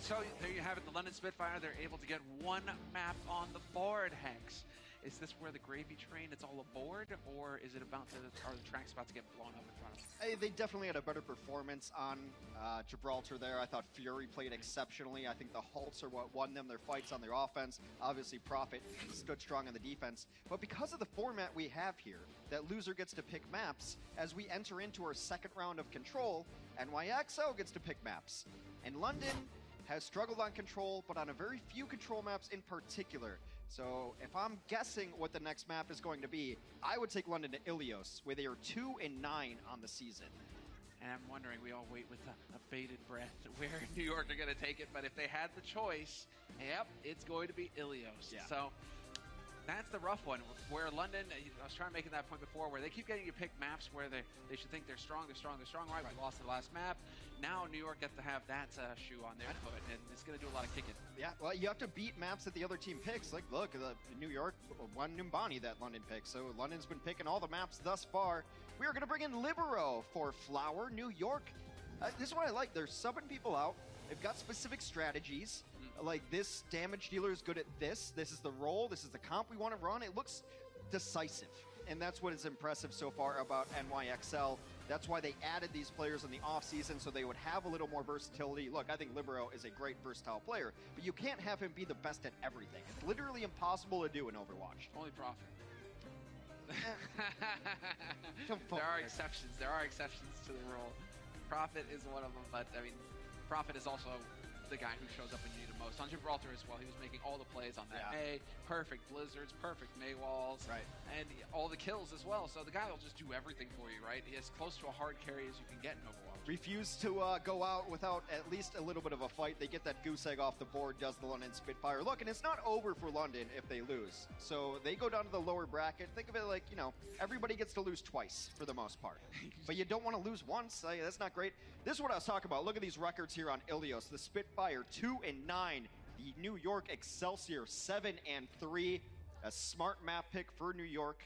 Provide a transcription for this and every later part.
So there you have it, the London Spitfire. They're able to get one map on the board, Hex. Is this where the gravy train, it's all aboard, or is it about to, are the tracks about to get blown up in front of them? They definitely had a better performance on Gibraltar there. I thought Fury played exceptionally. I think the Halts are what won them their fights on their offense. Obviously, Prophet stood strong on the defense. But because of the format we have here, that loser gets to pick maps, as we enter into our second round of Control, NYXL gets to pick maps. And London has struggled on Control, but on a very few Control maps in particular. So if I'm guessing what the next map is going to be, I would take London to Ilios, where they are 2-9 on the season. And I'm wondering, we all wait with a bated breath where New York are going to take it, but if they had the choice, yep, it's going to be Ilios. Yeah. So that's the rough one, where London, I was trying to make that point before, where they keep getting you pick maps where they should think they're strong, right? We lost the last map. Now New York gets to have that shoe on their foot, and it's going to do a lot of kicking. Yeah, well, you have to beat maps that the other team picks. Like, look, New York won Numbani that London picked, so London's been picking all the maps thus far. We are going to bring in Libero for Flower, New York. This is what I like. They're subbing people out. They've got specific strategies. Like, this damage dealer is good at this. This is the role. This is the comp we want to run. It looks decisive. And that's what is impressive so far about NYXL. That's why they added these players in the offseason, so they would have a little more versatility. Look, I think Libero is a great versatile player, but you can't have him be the best at everything. It's literally impossible to do in Overwatch. Only Prophet. There are exceptions. There are exceptions to the rule. Prophet is one of them, but I mean, Prophet is also the guy who shows up when you need him most. On Gibraltar as well, he was making all the plays on that May, perfect blizzards, perfect May walls, right, and all the kills as well. So the guy will just do everything for you, right? He is close to a hard carry as you can get in Overwatch. Refuse to go out without at least a little bit of a fight. They get that goose egg off the board, does the London Spitfire. Look, and it's not over for London if they lose. So they go down to the lower bracket. Think of it like, you know, everybody gets to lose twice for the most part. But you don't want to lose once. That's not great. This is what I was talking about. Look at these records here on Ilios. The Spitfire 2-9. The New York Excelsior 7-3. A smart map pick for New York.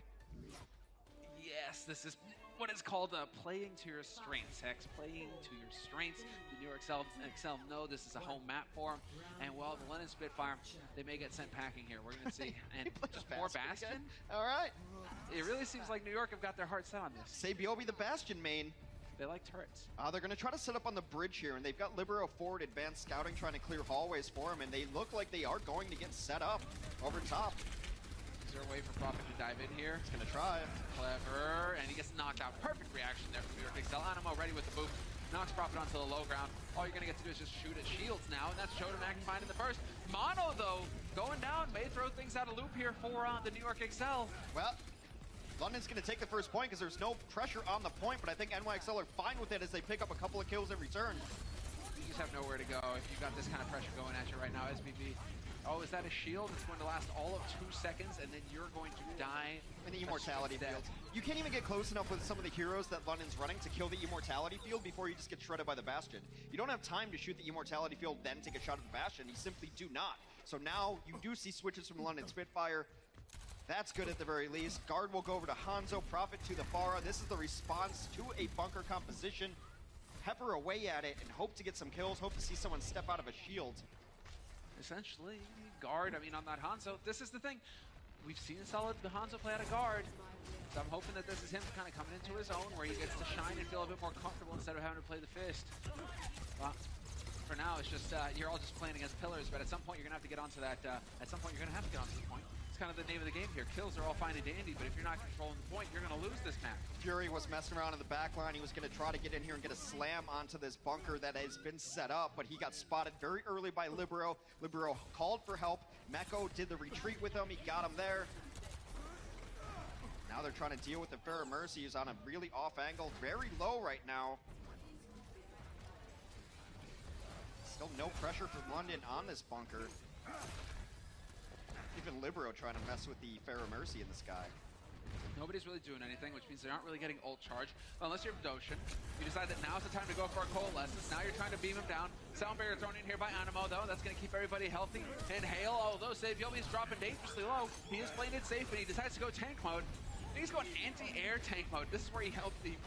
Yes, this is what is called playing to your strengths, Hex. Playing to your strengths. The New York Excel know this is a home map for them. And, well, the London Spitfire, they may get sent packing here. We're going to see. And just more Bastion. All right. It really seems like New York have got their heart set on this. Say Biobi the Bastion main. They like turrets. They're going to try to set up on the bridge here, and they've got Libero forward, advanced scouting, trying to clear hallways for him, and they look like they are going to get set up over top. Is there a way for Prophet to dive in here? He's going to try. Clever, and he gets knocked out. Perfect reaction there from New York Excel. Animo ready with the boot. Knocks Prophet onto the low ground. All you're going to get to do is just shoot at shields now, and that's Shoda Magnified in the first. Mono, though, going down, may throw things out of loop here for the New York Excel. Well, London's going to take the first point because there's no pressure on the point, but I think NYXL are fine with it as they pick up a couple of kills every turn. You just have nowhere to go if you've got this kind of pressure going at you right now, SBB. Oh, is that a shield? It's going to last all of 2 seconds, and then you're going to die. In the Immortality field. You can't even get close enough with some of the heroes that London's running to kill the Immortality field before you just get shredded by the Bastion. You don't have time to shoot the Immortality field, then take a shot at the Bastion. You simply do not. So now you do see switches from London Spitfire. That's good at the very least. Guard will go over to Hanzo, Prophet to the Pharah. This is the response to a bunker composition. Pepper away at it and hope to get some kills, hope to see someone step out of a shield. Essentially, Guard, I mean, on that Hanzo, this is the thing. We've seen solid Hanzo play out of Guard. So I'm hoping that this is him kind of coming into his own where he gets to shine and feel a bit more comfortable instead of having to play the fist. Well, for now, it's just, you're all just playing against pillars, but at some point you're going to have to get onto that, at some point you're going to have to get onto the point. It's kind of the name of the game here. Kills are all fine and dandy, but if you're not controlling the point, you're going to lose this map. Fury was messing around in the back line. He was going to try to get in here and get a slam onto this bunker that has been set up, but he got spotted very early by Libero. Libero called for help. Meko did the retreat with him. He got him there. Now they're trying to deal with the Pharah Mercy, who's on a really off angle, very low right now. Still no pressure from London on this bunker. Even Libero trying to mess with the Pharah Mercy in the sky. Nobody's really doing anything, which means they aren't really getting ult charge. Unless you're Doshin. You decide that now's the time to go for a Coalescence. Now you're trying to beam him down. Sound barrier thrown in here by Animo, though. That's going to keep everybody healthy. And Hale, although Saviomi is dropping dangerously low, he is playing it safe, and he decides to go tank mode. He's going anti-air tank mode. This is where he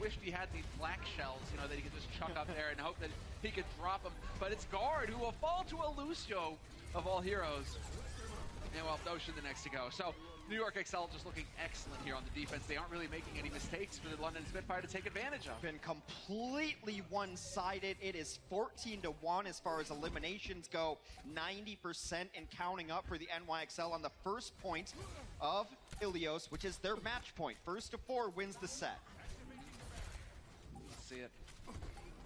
wished he had the flak shells, you know, that he could just chuck up there and hope that he could drop them. But it's Guard who will fall to a Lucio of all heroes. And well, Notion the next to go. So New York Excel just looking excellent here on the defense. They aren't really making any mistakes for the London Spitfire to take advantage of. Been completely one-sided. It is 14-1 as far as eliminations go. 90% and counting up for the NYXL on the first point of Ilios, which is their match point. First to 4 wins the set. Let's see it.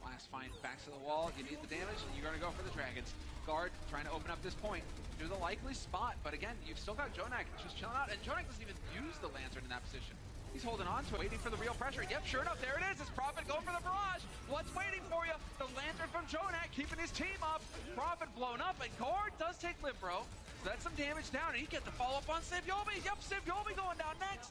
Last find back to the wall. You need the damage, and you're going to go for the dragons. Guard trying to open up this point. Do the likely spot, but again, you've still got Jonak just chilling out, and Jonak doesn't even use the lantern in that position. He's holding on to it, waiting for the real pressure. Yep, sure enough, there it is. It's Prophet going for the barrage. What's waiting for you? The lantern from Jonak keeping his team up. Prophet blown up, and Guard does take Libro. So that's some damage down, and he gets the follow-up on Sivyobi. Yep, Sivyobi going down next.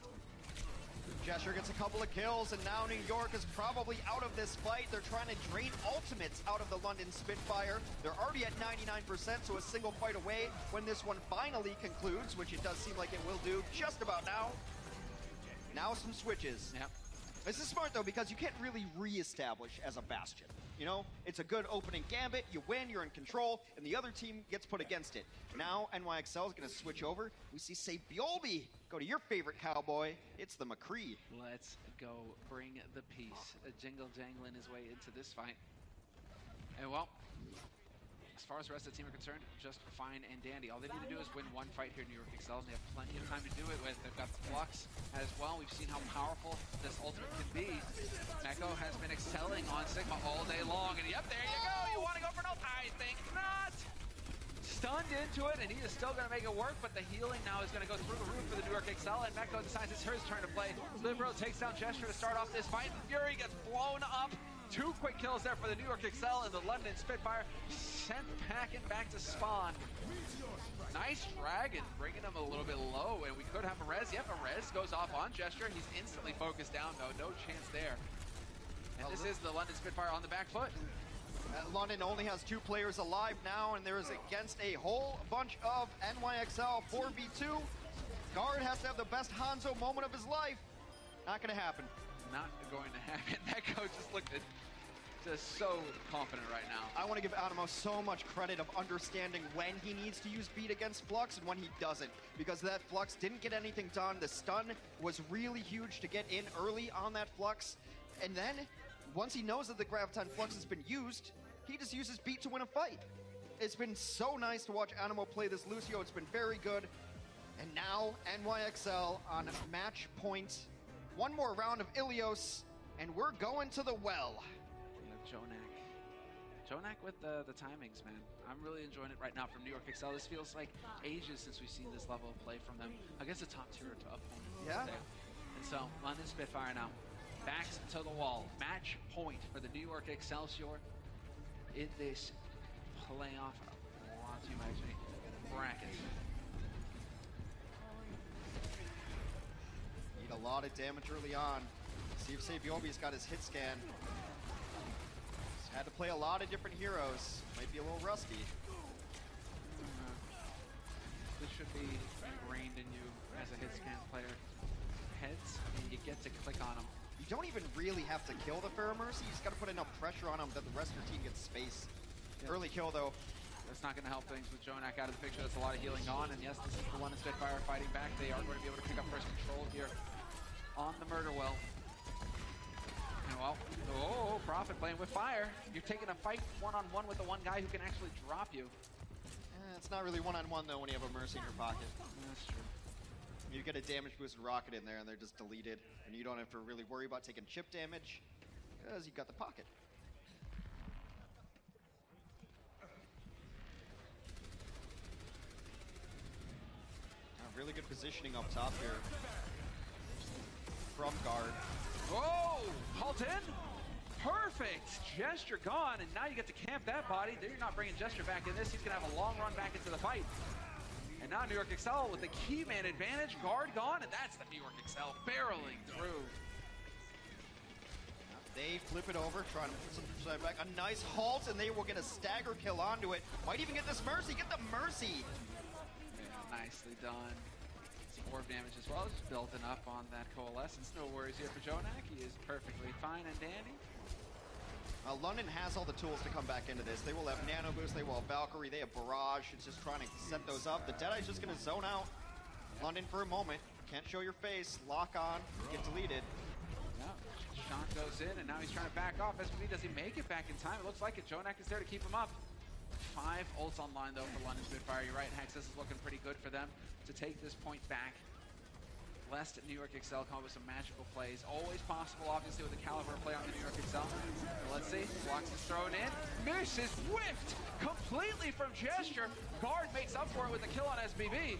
Gesture gets a couple of kills, and now New York is probably out of this fight. They're trying to drain ultimates out of the London Spitfire. They're already at 99%, so a single fight away when this one finally concludes, which it does seem like it will do just about now. Now some switches. Yep. This is smart, though, because you can't really re-establish as a Bastion. You know, it's a good opening gambit, you win, you're in control, and the other team gets put against it. Now, NYXL is going to switch over. We see Sabiolbi go to your favorite cowboy. It's the McCree. Let's go bring the peace. Jingle jangling his way into this fight. And well, as far as the rest of the team are concerned, just fine and dandy. All they need to do is win one fight here in New York Excel, and they have plenty of time to do it with. They've got the Flux as well. We've seen how powerful this ultimate can be. Meko has been excelling on Sigma all day long, and yep, there you go. You want to go for an ult? I think not. Stunned into it, and he is still going to make it work, but the healing now is going to go through the roof for the New York Excel, and Meko decides it's his turn to play. Libero takes down Gesture to start off this fight, and Fury gets blown up. 2 quick kills there for the New York Excel, and the London Spitfire sent packing back to spawn. Nice dragon, bringing him a little bit low, and we could have a res. Yep, a res goes off on Gesture. He's instantly focused down, though. No chance there. And this is the London Spitfire on the back foot. London only has 2 players alive now, and there is against a whole bunch of NYXL 4v2. Guard has to have the best Hanzo moment of his life. Not going to happen. Not going to happen. Meko just looked at just so confident right now. I want to give Animo so much credit of understanding when he needs to use beat against Flux and when he doesn't, because that Flux didn't get anything done. The stun was really huge to get in early on that Flux, and then once he knows that the Graviton Flux has been used, he just uses beat to win a fight. It's been so nice to watch Animo play this Lucio. It's been very good. And now NYXL on match point. One more round of Ilios, and we're going to the well. Jonak with the timings, man. I'm really enjoying it right now from New York Excel. This feels like ages since we've seen this level of play from them against a top tier opponent. Yeah. And so, London Spitfire now. Backs to the wall. Match point for the New York Excelsior in this playoff bracket. Need a lot of damage early on. See if Sabiobi's got his hit scan. He's had to play a lot of different heroes. Might be a little rusty. This should be ingrained in you as a hit scan player. Heads, and you get to click on them. You don't even really have to kill the Pharaoh Mercy. You just got to put enough pressure on him that the rest of your team gets space. Yep. Early kill, though. That's not going to help things with Jonak out of the picture. That's a lot of healing gone. And yes, this is the London Spitfire fighting back. They are going to be able to pick up first control here on the murder well. And well, oh, Prophet playing with fire. You're taking a fight one-on-one with the one guy who can actually drop you. It's not really one-on-one, though, when you have a Mercy in your pocket. That's true. You get a damage boosted rocket in there, and they're just deleted. And you don't have to really worry about taking chip damage, because you've got the pocket. Really good positioning up top here from Guard. Whoa! Halt in? Perfect! Gesture gone, and now you get to camp that body. You're not bringing Gesture back in this. He's going to have a long run back into the fight. And now New York Excel with the key man advantage. Guard gone, and that's the New York Excel barreling through. They flip it over, trying to put some side back. A nice halt, and they will get a stagger kill onto it. Might even get this Mercy. Get the Mercy! Nicely done. orb damage as well, just building up on that coalescence. No worries here for Jonak. He is perfectly fine and dandy. London has all the tools to come back into this. They will have Nano Boost, they will have Valkyrie, they have Barrage. It's just trying to set those up. The Deadeye's just going to zone out. London for a moment. Can't show your face. Lock on. Get deleted. Yeah, Sean goes in, and now he's trying to back off. SBB, does he make it back in time? It looks like it. Jonak is there to keep him up. 5 ults online, though, for London Spitfire. You're right, Hex, this is looking pretty good for them to take this point back. Lest New York Excel come up with some magical plays. Always possible, obviously, with the caliber of play on the New York Excel. Let's see. Blocks is thrown in. Misses, whiffed completely from Gesture. Guard makes up for it with a kill on SBB.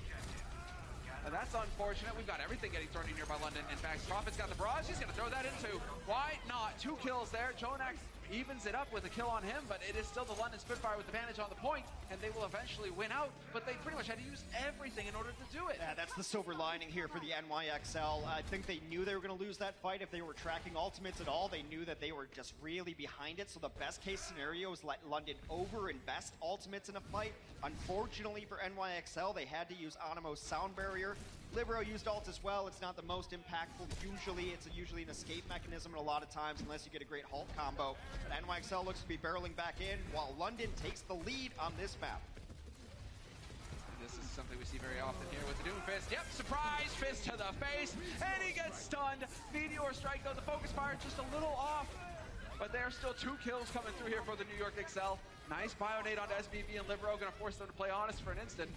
That's unfortunate. We've got everything getting thrown in here by London. In fact, Prophet's got the barrage. He's going to throw that into. Why not? 2 kills there. Jonak evens it up with a kill on him, but it is still the London Spitfire with advantage on the point, and they will eventually win out, but they pretty much had to use everything in order to do it. Yeah, that's the silver lining here for the NYXL. I think they knew they were going to lose that fight if they were tracking ultimates at all. They knew that they were just really behind it, so the best case scenario is let London over-invest ultimates in a fight. Unfortunately for NYXL, they had to use Animo's Sound Barrier. Libero used ult as well. It's not the most impactful. Usually, it's usually an escape mechanism, and a lot of times, unless you get a great Hulk combo. But NYXL looks to be barreling back in, while London takes the lead on this map. This is something we see very often here with the Doom Fist. Yep, surprise fist to the face, and he gets stunned. Meteor Strike, though, the focus fire just a little off. But there are still 2 kills coming through here for the New York Excel. Nice Bionade onto SBB and Libero, gonna force them to play honest for an instant.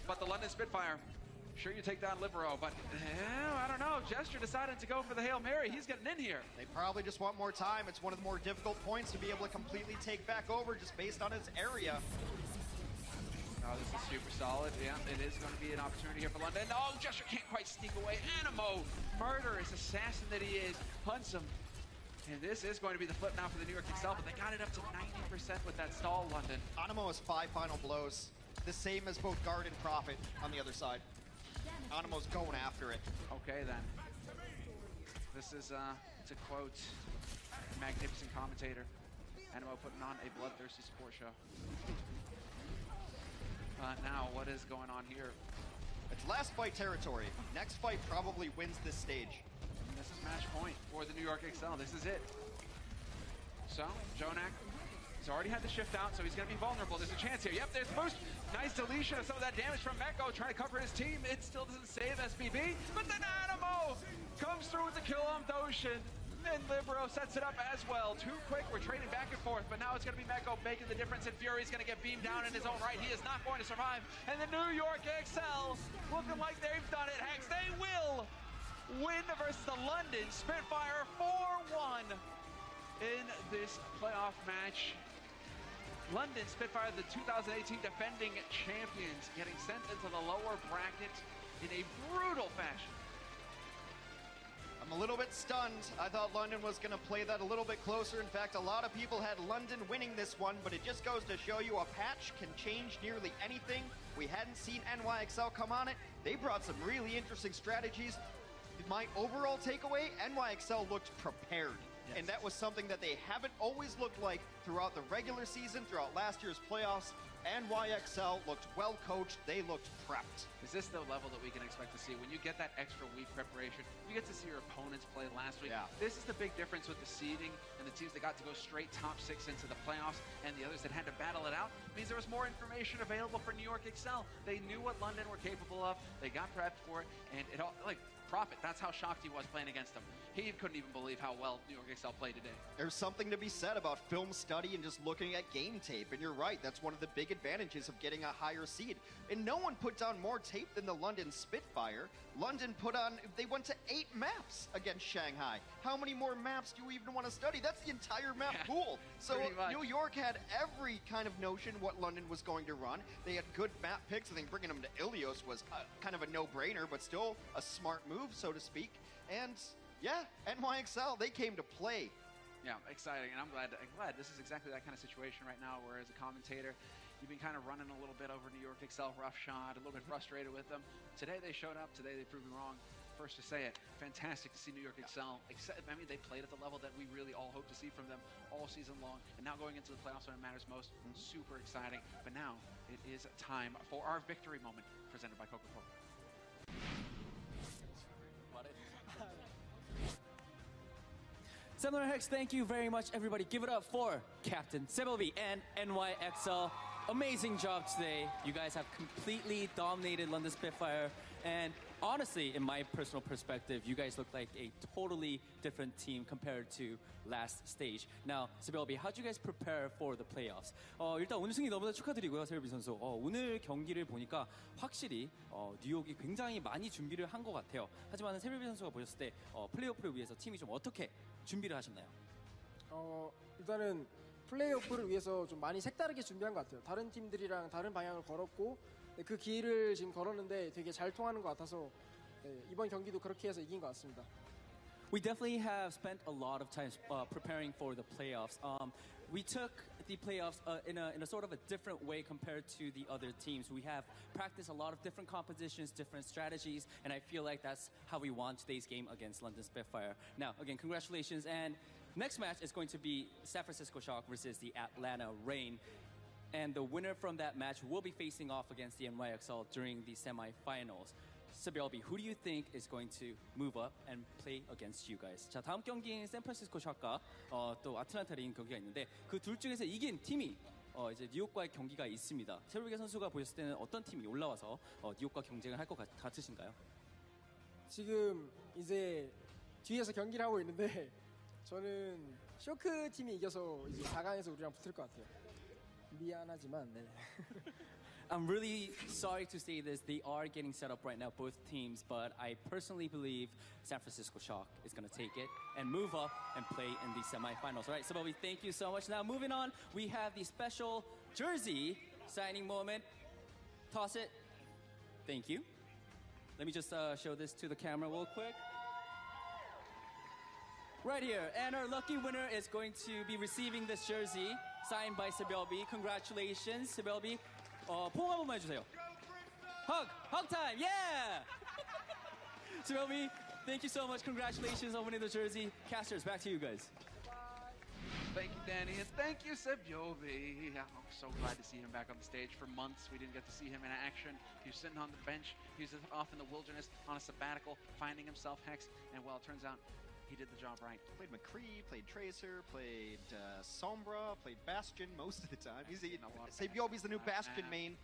But the London Spitfire, sure you take down Libero, but I don't know. Gesture decided to go for the Hail Mary. He's getting in here. They probably just want more time. It's one of the more difficult points to be able to completely take back over just based on its area. Oh, this is super solid. Yeah, it is going to be an opportunity here for London. Oh, Gesture can't quite sneak away. Animo, murderous assassin that he is, hunts him. And this is going to be the flip now for the New York Excel, but they got it up to 90% with that stall, London. Animo has 5 final blows. The same as both Guard and Prophet on the other side. Animo's going after it. Okay, then. This is, to quote a magnificent commentator, Animo putting on a bloodthirsty support show. Now, what is going on here? It's last fight territory. Next fight probably wins this stage. And this is match point for the New York Excel. This is it. So, Jonak, he's already had the shift out, so he's going to be vulnerable. There's a chance here. Yep, there's the boost. Nice deletion of some of that damage from Meko, trying to cover his team. It still doesn't save SBB, but then Animo comes through with the kill on Doshin. And Libero sets it up as well. Too quick, we're trading back and forth, but now it's going to be Meko making the difference, and Fury's going to get beamed down in his own right. He is not going to survive. And the New York Excel, looking like they've done it, Hex. They will win versus the London Spitfire 4-1 in this playoff match. London Spitfire, the 2018 defending champions, getting sent into the lower bracket in a brutal fashion. I'm a little bit stunned. I thought London was going to play that a little bit closer. In fact, a lot of people had London winning this one, but it just goes to show you a patch can change nearly anything. We hadn't seen NYXL come on it. They brought some really interesting strategies. My overall takeaway, NYXL looked prepared. Yes. And that was something that they haven't always looked like throughout the regular season, throughout last year's playoffs. NYXL looked well coached. They looked prepped. Is this the level that we can expect to see? When you get that extra week preparation, you get to see your opponents play last week. Yeah. This is the big difference with the seeding and the teams that got to go straight top 6 into the playoffs and the others that had to battle it out. It means there was more information available for New York Excel. They knew what London were capable of. They got prepped for it, and it all, like, Prophet, that's how shocked he was playing against them. He couldn't even believe how well New York Excel played today. There's something to be said about film study and just looking at game tape, and you're right, that's one of the big advantages of getting a higher seed. And no one put down more tape than the London Spitfire. London they went to 8 maps against Shanghai. How many more maps do you even want to study? That's the entire map pool. So New York had every kind of notion what London was going to run. They had good map picks. I think bringing them to Ilios was kind of a no-brainer, but still a smart move, so to speak. And yeah, NYXL, they came to play. Yeah, exciting, and I'm glad this is exactly that kind of situation right now, where as a commentator, you've been kind of running a little bit over New York Excel roughshod, a little bit frustrated with them. Today they showed up, today they proved me wrong. First to say it, fantastic to see New York Excel. I mean, they played at the level that we really all hope to see from them all season long, and now going into the playoffs when it matters most, super exciting. But now, it is time for our victory moment, presented by Coca-Cola. Similar Hex, thank you very much, everybody. Give it up for Captain Sebelby and NYXL. Amazing job today. You guys have completely dominated London Spitfire. And honestly, in my personal perspective, you guys look like a totally different team compared to last stage. Now, Sebelby, how'd you guys prepare for the playoffs? 일단 오늘 승리 너무나 축하드리고요, 세벨비 선수. 오늘 경기를 보니까 확실히 뉴욕이 굉장히 많이 준비를 한 것 같아요. 하지만 세벨비 선수가 보셨을 때 플레이오프를 위해서 팀이 좀 어떻게 준비를 하셨나요? 일단은 플레이오프를 위해서 좀 많이 색다르게 준비한 것 같아요. 다른 팀들이랑 다른 방향을 걸었고 그 길을 지금 걸었는데 되게 잘 통하는 것 같아서 이번 경기도 그렇게 해서 이긴 것 같습니다. We definitely have spent a lot of time preparing for the playoffs. We took the playoffs in a sort of a different way compared to the other teams. We have practiced a lot of different compositions, different strategies, and I feel like that's how we won today's game against London Spitfire. Now, again, congratulations. And next match is going to be San Francisco Shock versus the Atlanta Reign. And the winner from that match will be facing off against the NYXL during the semifinals. Sebelby, who do you think is going to move up and play against you guys? 자, 다음 경기인 샌프란시스코 샷과 또 아틀란타 레인 경기가 있는데 그 둘 중에서 이긴 팀이 이제 뉴욕과의 경기가 있습니다. 세벨비 선수가 보셨을 때는 어떤 팀이 올라와서 뉴욕과 경쟁을 할 것 같으신가요? 지금 이제 뒤에서 경기를 하고 있는데 저는 쇼크 팀이 이겨서 이제 4강에서 우리랑 붙을 것 같아요. 미안하지만 네. I'm really sorry to say this. They are getting set up right now, both teams, but I personally believe San Francisco Shock is going to take it and move up and play in the semifinals. All right, Sebelby, thank you so much. Now, moving on, we have the special jersey signing moment. Toss it. Thank you. Let me just show this to the camera real quick. Right here, and our lucky winner is going to be receiving this jersey signed by Sebelby. Congratulations, Sebelby. 포옹 한 번만 해주세요. Hug time, yeah! Sebelby, thank you so much. Congratulations on winning the jersey. Casters, back to you guys. Thank you, Danny, and thank you, Sebelby. I'm so glad to see him back on the stage. For months, we didn't get to see him in action. He was sitting on the bench. He was off in the wilderness on a sabbatical, finding himself Hex, and well, it turns out he did the job right. Played McCree, played Tracer, played Sombra, played Bastion most of the time. Sebelby's the new Bastion main.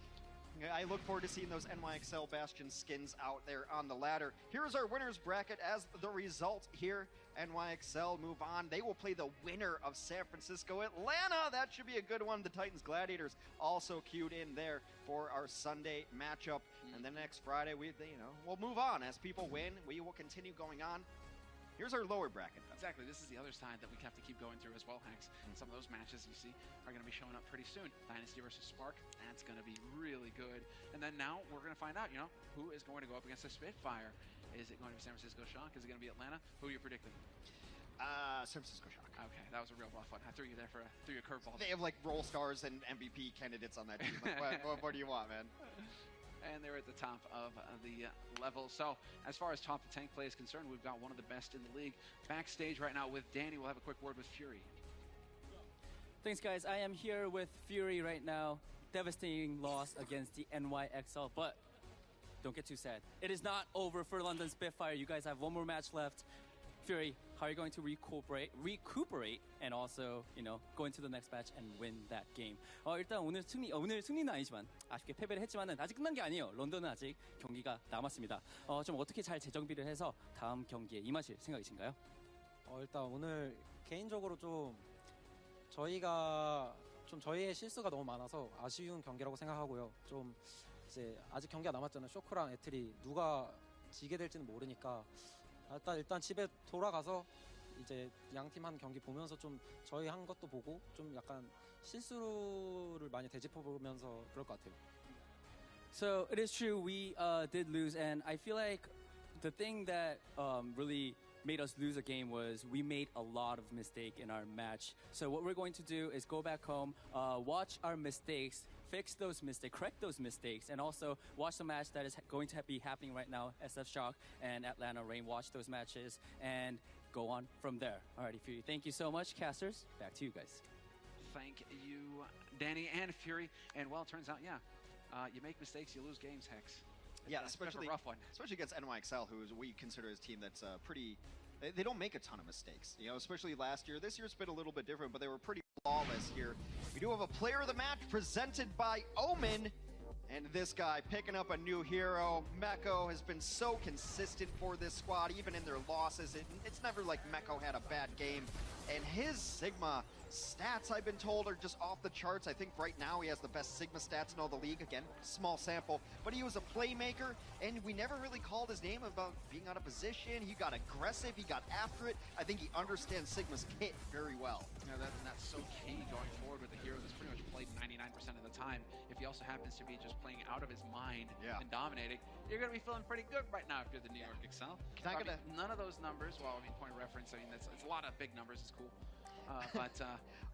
I look forward to seeing those NYXL Bastion skins out there on the ladder. Here's our winners bracket as the result here. NYXL move on. They will play the winner of San Francisco Atlanta. That should be a good one. The Titans Gladiators also queued in there for our Sunday matchup. And then next Friday, we'll move on. As people win, we will continue going on. Here's our lower bracket. Exactly. This is the other side that we have to keep going through as well, Hanks. Some of those matches you see are going to be showing up pretty soon. Dynasty versus Spark, that's going to be really good. And then now we're going to find out, who is going to go up against the Spitfire. Is it going to be San Francisco Shock? Is it going to be Atlanta? Who are you predicting? San Francisco Shock. Okay, that was a real rough one. I threw you there threw you a curveball. They have like Roll Stars and MVP candidates on that team. Like, what do you want, man? And they're at the top of the level. So as far as top of tank play is concerned, we've got one of the best in the league. Backstage right now with Danny. We'll have a quick word with Fury. Thanks, guys. I am here with Fury right now. Devastating loss against the NYXL, but don't get too sad. It is not over for London Spitfire. You guys have one more match left. Fury, how are you going to recuperate and also, go into the next match and win that game? 일단 오늘 승리는 아니지만 아쉽게 패배를 했지만은 아직 끝난 게 아니에요. 런던은 아직 경기가 남았습니다. 좀 어떻게 잘 재정비를 해서 다음 경기에 임하실 생각이신가요? 일단 오늘 개인적으로 저희가 저희의 실수가 너무 많아서 아쉬운 경기라고 생각하고요. 이제 아직 경기가 남았잖아요. 쇼크랑 애틀이 누가 지게 될지는 모르니까 일단 집에 돌아가서 이제 양팀 한 경기 보면서 저희 한 것도 보고 약간 실수를 많이 되짚어보면서 그럴 것 같아요. So it is true, we did lose, and I feel like the thing that really made us lose a game was we made a lot of mistake in our match. So what we're going to do is go back home, watch our mistakes, fix those mistakes, correct those mistakes, and also watch the match that is going to be happening right now, SF Shock and Atlanta Reign. Watch those matches and go on from there. Alrighty, Fury, thank you so much. Casters, back to you guys. Thank you, Danny and Fury. And well, it turns out, you make mistakes, you lose games, Hex. Yeah, That's a bit of especially a rough one. especially against NYXL, who is we consider as a team that's pretty. They don't make a ton of mistakes, you know, especially last year. This year's been a little bit different, but they were pretty flawless here. We do have a player of the match presented by Omen. And this guy picking up a new hero. Meko has been so consistent for this squad, even in their losses. It's never like Meko had a bad game. And his Sigma stats, I've been told, are just off the charts. I think right now he has the best Sigma stats in all the league. Again, small sample. But he was a playmaker, and we never really called his name about being out of position. He got aggressive. He got after it. I think he understands Sigma's kit very well. Yeah, that's so key going forward with a hero that's pretty much played 99% of the time. If he also happens to be just playing out of his mind and dominating, you're going to be feeling pretty good right now if you're the New York Excel. None of those numbers, well, I mean, point of reference, I mean, it's a lot of big numbers. It's cool.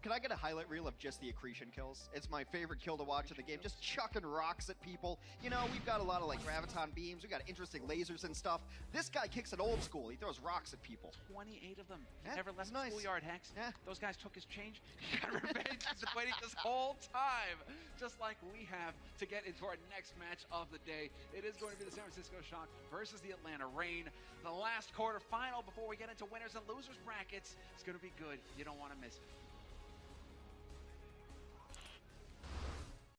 Can I get a highlight reel of just the accretion kills? It's my favorite kill to watch in the game. Just chucking rocks at people. You know, we've got a lot of like graviton beams. We've got interesting lasers and stuff. This guy kicks it old school. He throws rocks at people. 28 of them. He Yeah, never left nice. the schoolyard, Hex. Yeah. Those guys took his change. He got revenge. He's been waiting this whole time, just like we have, to get into our next match of the day. It is going to be the San Francisco Shock versus the Atlanta Reign. The last quarterfinal before we get into winners and losers brackets. It's going to be good. You don't want to miss it.